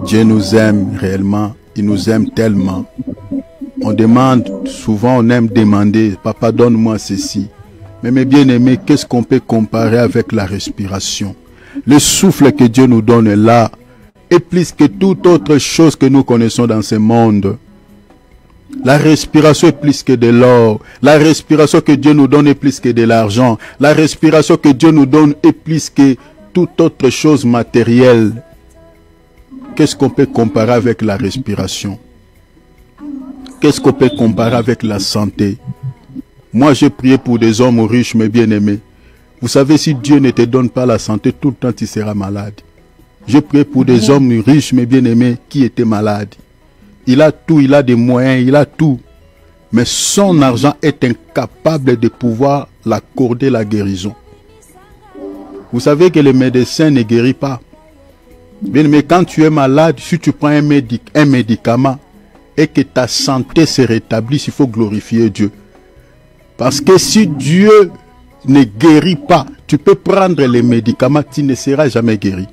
Dieu nous aime réellement, il nous aime tellement. On demande, souvent on aime demander, papa donne-moi ceci. Mais mes bien-aimés, qu'est-ce qu'on peut comparer avec la respiration? Le souffle que Dieu nous donne là est plus que toute autre chose que nous connaissons dans ce monde. La respiration est plus que de l'or. La respiration que Dieu nous donne est plus que de l'argent. La respiration que Dieu nous donne est plus que toute autre chose matérielle. Qu'est-ce qu'on peut comparer avec la respiration? Qu'est-ce qu'on peut comparer avec la santé? Moi, j'ai prié pour des hommes riches, mes bien-aimés. Vous savez, si Dieu ne te donne pas la santé, tout le temps tu seras malade. J'ai prié pour des hommes riches, mes bien-aimés, qui étaient malades. Il a tout, il a des moyens, il a tout. Mais son argent est incapable de pouvoir l'accorder la guérison. Vous savez que le médecin ne guérit pas. Mais quand tu es malade, si tu prends un médicament et que ta santé se rétablisse, il faut glorifier Dieu. Parce que si Dieu ne guérit pas, tu peux prendre les médicaments, tu ne seras jamais guéri.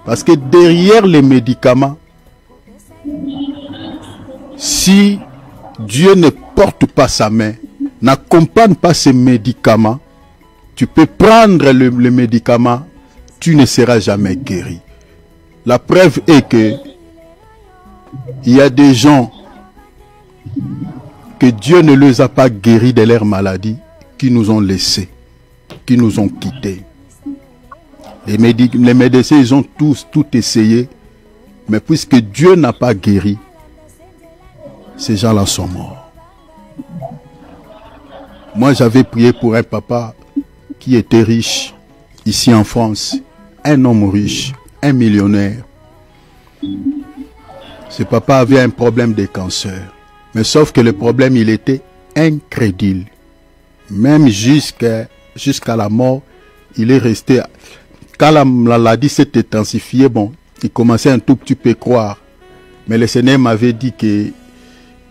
Parce que derrière les médicaments, si Dieu ne porte pas sa main, n'accompagne pas ces médicaments, tu peux prendre le médicament, tu ne seras jamais guéri. La preuve est que il y a des gens que Dieu ne les a pas guéris de leur maladie, qui nous ont laissés, qui nous ont quittés. Les médecins, ils ont tous tout essayé, mais puisque Dieu n'a pas guéri, ces gens-là sont morts. Moi, j'avais prié pour un papa qui était riche, ici en France, un homme riche, un millionnaire. Ce papa avait un problème de cancer. Mais sauf que le problème, il était incrédule. Même jusqu'à la mort, il est resté. Quand la maladie s'est intensifiée, bon, il commençait un tout petit peu à croire. Mais le Seigneur m'avait dit qu'il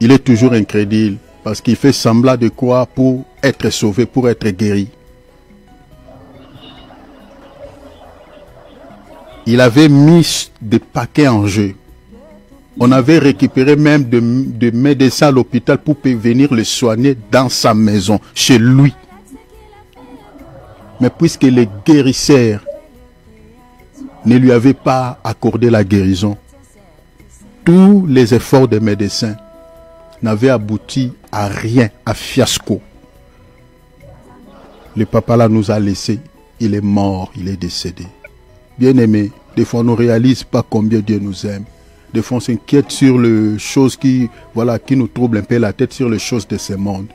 est toujours incrédule. Parce qu'il fait semblant de croire pour être sauvé, pour être guéri. Il avait mis des paquets en jeu. On avait récupéré même de médecins à l'hôpital pour venir le soigner dans sa maison, chez lui. Mais puisque les guérisseurs ne lui avaient pas accordé la guérison, tous les efforts des médecins n'avaient abouti à rien, à fiasco. Le papa là nous a laissés, il est mort, il est décédé. Bien-aimés, des fois on ne réalise pas combien Dieu nous aime. Des fois on s'inquiète sur les choses qui nous troublent un peu la tête, sur les choses de ce monde.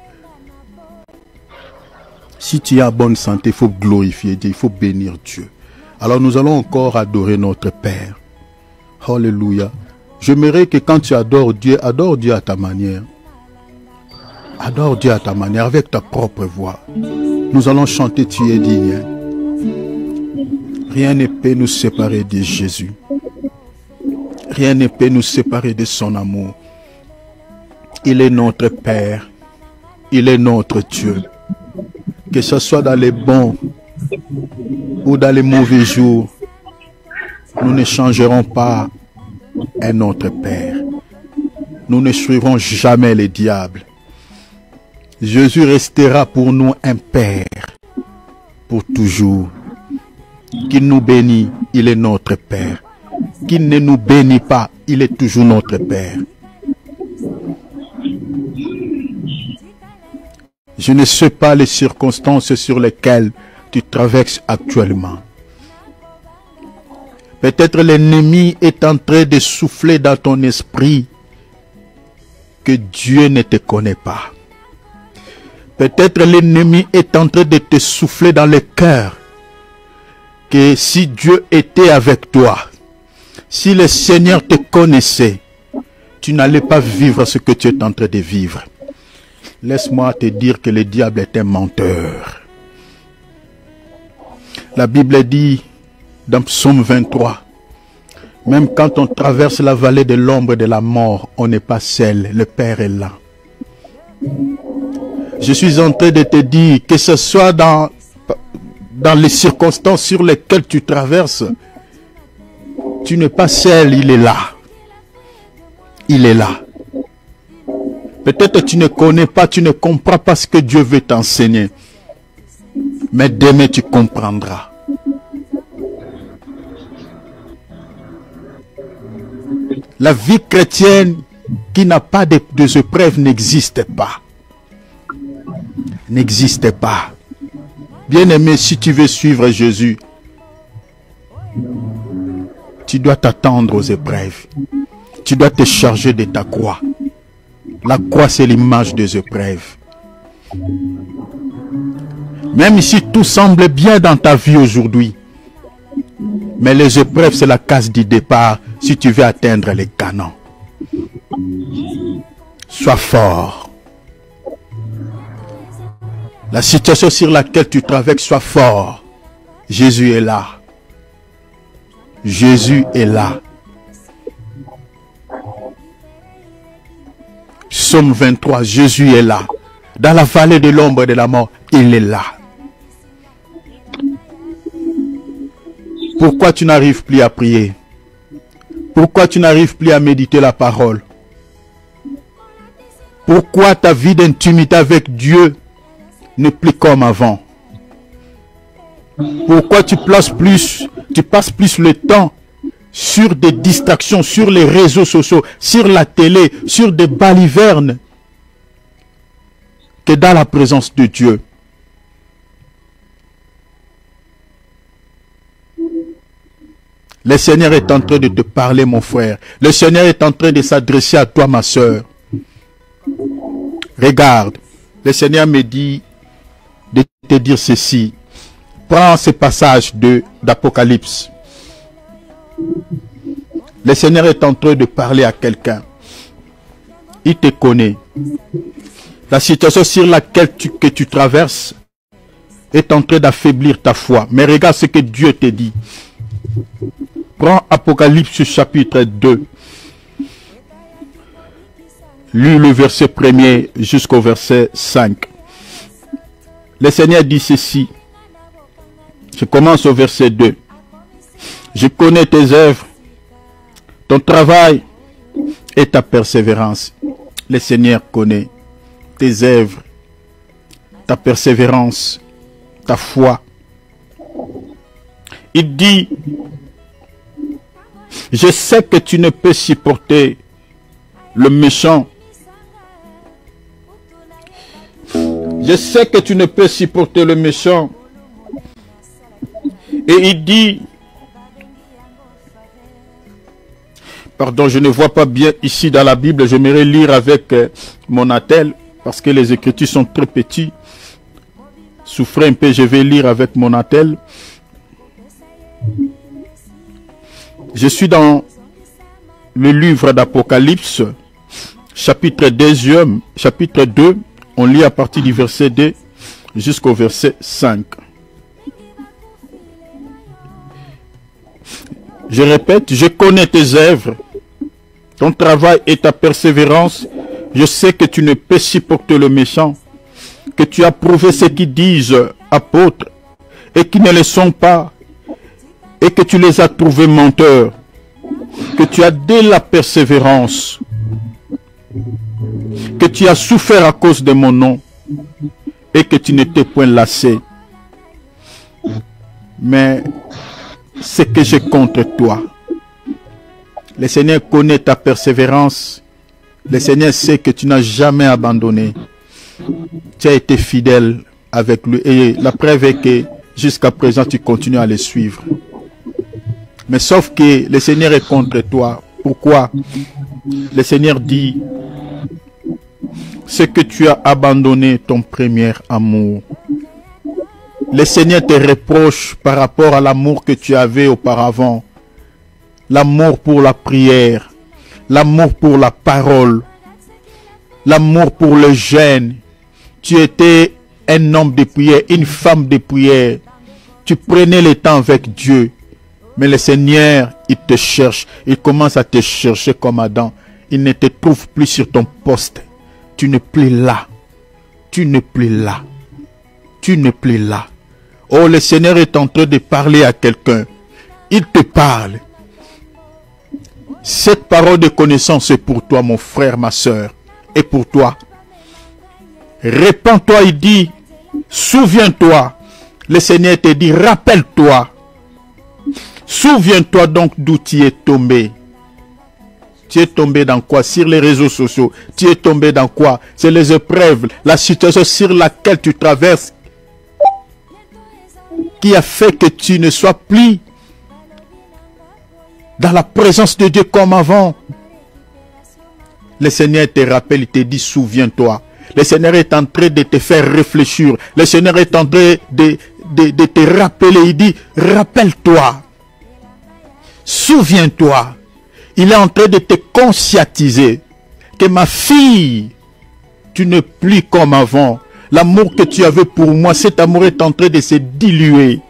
Si tu es en bonne santé, il faut glorifier Dieu, il faut bénir Dieu. Alors nous allons encore adorer notre Père. Alléluia. J'aimerais que quand tu adore Dieu à ta manière. Adore Dieu à ta manière, avec ta propre voix. Nous allons chanter, tu es digne. Rien ne peut nous séparer de Jésus. Rien ne peut nous séparer de son amour. Il est notre Père. Il est notre Dieu. Que ce soit dans les bons ou dans les mauvais jours, nous ne changerons pas un notre Père. Nous ne suivrons jamais les diables. Jésus restera pour nous un Père pour toujours. Qu'il nous bénit, il est notre Père. Qu'il ne nous bénit pas, il est toujours notre Père. Je ne sais pas les circonstances sur lesquelles tu traverses actuellement. Peut-être l'ennemi est en train de souffler dans ton esprit que Dieu ne te connaît pas. Peut-être l'ennemi est en train de te souffler dans le cœur que si Dieu était avec toi, si le Seigneur te connaissait, tu n'allais pas vivre ce que tu es en train de vivre. Laisse-moi te dire que le diable est un menteur. La Bible dit dans Psaume 23, même quand on traverse la vallée de l'ombre de la mort, on n'est pas seul, le Père est là. Je suis en train de te dire que ce soit dans les circonstances sur lesquelles tu traverses, Tu n'es pas seul, il est là. Il est là. Peut-être tu ne connais pas, tu ne comprends pas ce que Dieu veut t'enseigner. Mais demain tu comprendras. La vie chrétienne qui n'a pas de épreuves n'existe pas. N'existe pas. Bien-aimé, si tu veux suivre Jésus, tu dois t'attendre aux épreuves. Tu dois te charger de ta croix. La croix, c'est l'image des épreuves. Même si tout semble bien dans ta vie aujourd'hui, mais les épreuves, c'est la case du départ si tu veux atteindre les canons. Sois fort. La situation sur laquelle tu traverses, sois fort. Jésus est là. Jésus est là. Psaume 23, Jésus est là. Dans la vallée de l'ombre et de la mort, il est là. Pourquoi tu n'arrives plus à prier? Pourquoi tu n'arrives plus à méditer la parole? Pourquoi ta vie d'intimité avec Dieu n'est plus comme avant? Pourquoi tu passes plus le temps sur des distractions, sur les réseaux sociaux, sur la télé, sur des balivernes, que dans la présence de Dieu? Le Seigneur est en train de te parler, mon frère. Le Seigneur est en train de s'adresser à toi, ma soeur. Regarde, le Seigneur me dit de te dire ceci. Prends ce passage d'Apocalypse. Le Seigneur est en train de parler à quelqu'un. Il te connaît. La situation sur laquelle que tu traverses est en train d'affaiblir ta foi. Mais regarde ce que Dieu te dit. Prends Apocalypse chapitre 2. Lis le verset 1er jusqu'au verset 5. Le Seigneur dit ceci. Je commence au verset 2. Je connais tes œuvres, ton travail et ta persévérance. Le Seigneur connaît tes œuvres, ta persévérance, ta foi. Il dit, je sais que tu ne peux supporter le méchant. Je sais que tu ne peux supporter le méchant. Et il dit, pardon, je ne vois pas bien ici dans la Bible, j'aimerais lire avec mon attel, parce que les écritures sont très petites. Souffrez un peu, je vais lire avec mon attel. Je suis dans le livre d'Apocalypse, chapitre 2, on lit à partir du verset 2 jusqu'au verset 5. Je répète, je connais tes œuvres, ton travail et ta persévérance. Je sais que tu ne peux supporter le méchant, que tu as prouvé ceux qui disent apôtres et qui ne le sont pas, et que tu les as trouvés menteurs, que tu as de la persévérance, que tu as souffert à cause de mon nom, et que tu n'étais point lassé. Mais ce que j'ai contre toi, le Seigneur connaît ta persévérance. Le Seigneur sait que tu n'as jamais abandonné. Tu as été fidèle avec lui. Et la preuve est que jusqu'à présent, tu continues à le suivre. Mais sauf que le Seigneur est contre toi. Pourquoi? Le Seigneur dit, c'est que tu as abandonné ton premier amour. Le Seigneur te reproche par rapport à l'amour que tu avais auparavant. L'amour pour la prière, l'amour pour la parole, l'amour pour le jeûne. Tu étais un homme de prière, une femme de prière. Tu prenais le temps avec Dieu. Mais le Seigneur, il te cherche. Il commence à te chercher comme Adam. Il ne te trouve plus sur ton poste. Tu n'es plus là. Tu n'es plus là. Tu n'es plus là. Oh, le Seigneur est en train de parler à quelqu'un. Il te parle. Cette parole de connaissance est pour toi, mon frère, ma soeur, et pour toi. Répands-toi, il dit, souviens-toi. Le Seigneur te dit, rappelle-toi. Souviens-toi donc d'où tu es tombé. Tu es tombé dans quoi? Sur les réseaux sociaux. Tu es tombé dans quoi? C'est les épreuves, la situation sur laquelle tu traverses qui a fait que tu ne sois plus dans la présence de Dieu comme avant. Le Seigneur te rappelle, il te dit, souviens-toi. Le Seigneur est en train de te faire réfléchir. Le Seigneur est en train de te rappeler. Il dit, rappelle-toi. Souviens-toi. Il est en train de te conscientiser que ma fille, tu n'es plus comme avant. L'amour que tu avais pour moi, cet amour est en train de se diluer.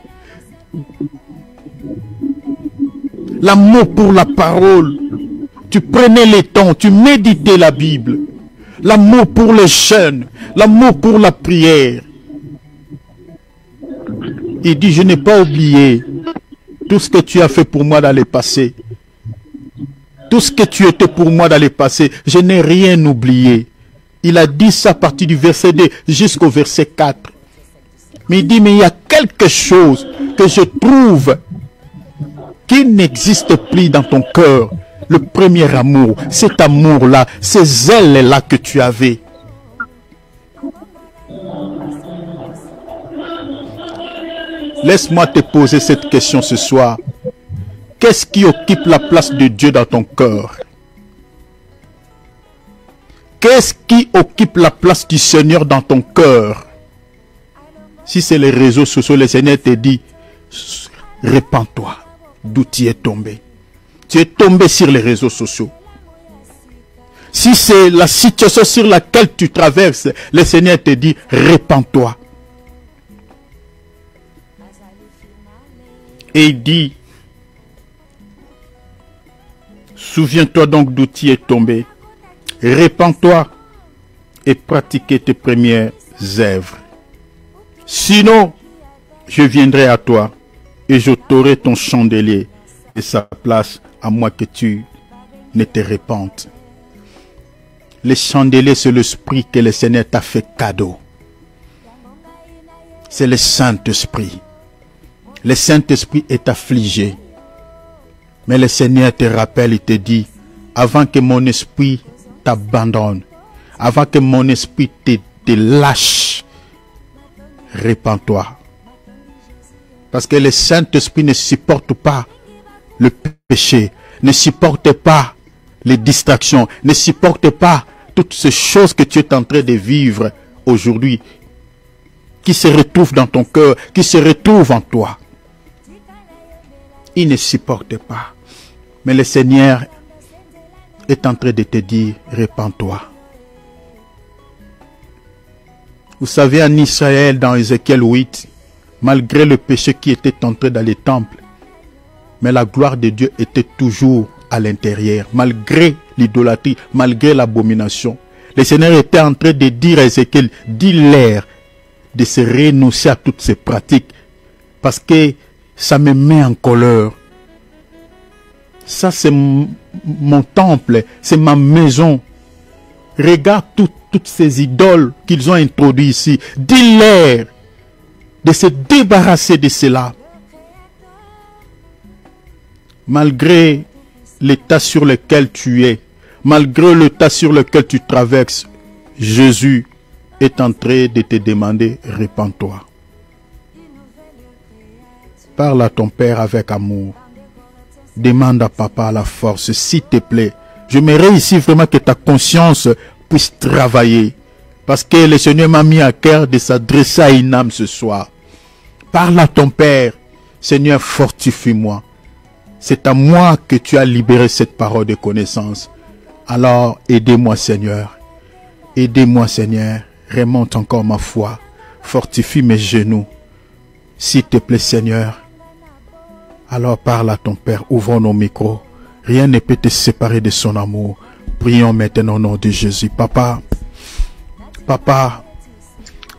L'amour pour la parole. Tu prenais le temps, tu méditais la Bible. L'amour pour les jeunes, l'amour pour la prière. Il dit, je n'ai pas oublié tout ce que tu as fait pour moi dans le passé. Tout ce que tu étais pour moi dans le passé, je n'ai rien oublié. Il a dit ça à partir du verset 2 jusqu'au verset 4. Mais il dit, mais il y a quelque chose que je trouve qui n'existe plus dans ton cœur. Le premier amour, cet amour-là, ces ailes-là que tu avais. Laisse-moi te poser cette question ce soir. Qu'est-ce qui occupe la place de Dieu dans ton cœur? Qu'est-ce qui occupe la place du Seigneur dans ton cœur? Si c'est les réseaux sociaux, le Seigneur te dit, répands-toi d'où tu es tombé. Tu es tombé sur les réseaux sociaux. Si c'est la situation sur laquelle tu traverses, le Seigneur te dit, répands-toi. Et il dit, souviens-toi donc d'où tu es tombé. Répands-toi et pratique tes premières œuvres. Sinon, je viendrai à toi et j'ôterai ton chandelier et sa place à moi que tu ne te répandes. Le chandelier, c'est l'esprit que le Seigneur t'a fait cadeau. C'est le Saint-Esprit. Le Saint-Esprit est affligé. Mais le Seigneur te rappelle, il te dit, avant que mon esprit t'abandonne, avant que mon esprit te lâche, répands-toi. Parce que le Saint-Esprit ne supporte pas le péché, ne supporte pas les distractions, ne supporte pas toutes ces choses que tu es en train de vivre aujourd'hui, qui se retrouvent dans ton cœur, qui se retrouvent en toi. Il ne supporte pas. Mais le Seigneur est en train de te dire, répands-toi. Vous savez, en Israël, dans Ézéchiel 8, malgré le péché qui était entré dans les temples, mais la gloire de Dieu était toujours à l'intérieur, malgré l'idolâtrie, malgré l'abomination. Le Seigneur était en train de dire à Ézéchiel, dis-leur de se renoncer à toutes ces pratiques, parce que ça me met en colère. Ça, c'est mon temple, c'est ma maison. Regarde toutes ces idoles qu'ils ont introduites ici. Dis-leur de se débarrasser de cela. Malgré l'état sur lequel tu es, malgré l'état sur lequel tu traverses, Jésus est en train de te demander, répands-toi. Parle à ton Père avec amour. Demande à Papa la force, s'il te plaît. J'aimerais ici vraiment que ta conscience puisse travailler. Parce que le Seigneur m'a mis à cœur de s'adresser à une âme ce soir. Parle à ton Père. Seigneur, fortifie-moi. C'est à moi que tu as libéré cette parole de connaissance. Alors, aidez-moi, Seigneur. Aidez-moi, Seigneur. Remonte encore ma foi. Fortifie mes genoux. S'il te plaît, Seigneur. Alors parle à ton Père. Ouvrons nos micros. Rien ne peut te séparer de son amour. Prions maintenant au nom de Jésus. Papa, Papa,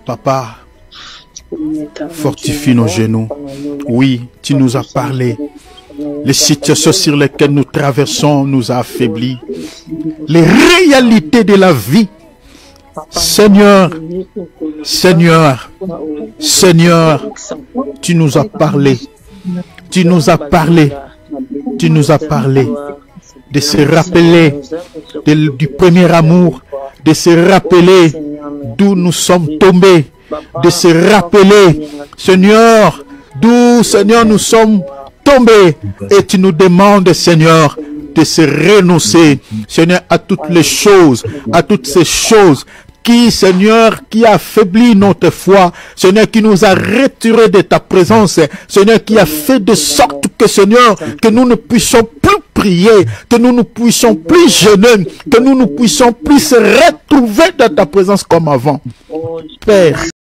Papa, fortifie nos genoux. Oui, tu nous as parlé Les situations sur lesquelles nous traversons nous affaiblit. Les réalités de la vie. Seigneur, Seigneur, Seigneur, tu nous as parlé. Tu nous as parlé. Tu nous as parlé de se rappeler du premier amour, de se rappeler d'où nous sommes tombés, de se rappeler, Seigneur, d'où, Seigneur, nous sommes tombés. Et tu nous demandes, Seigneur, de se renoncer, Seigneur, à toutes les choses, à toutes ces choses qui, Seigneur, qui affaiblit notre foi, Seigneur, qui nous a retirés de ta présence, Seigneur, qui a fait de sorte que, Seigneur, que nous ne puissions plus prier, que nous ne puissions plus jeûner, que nous ne puissions plus se retrouver dans ta présence comme avant. Père,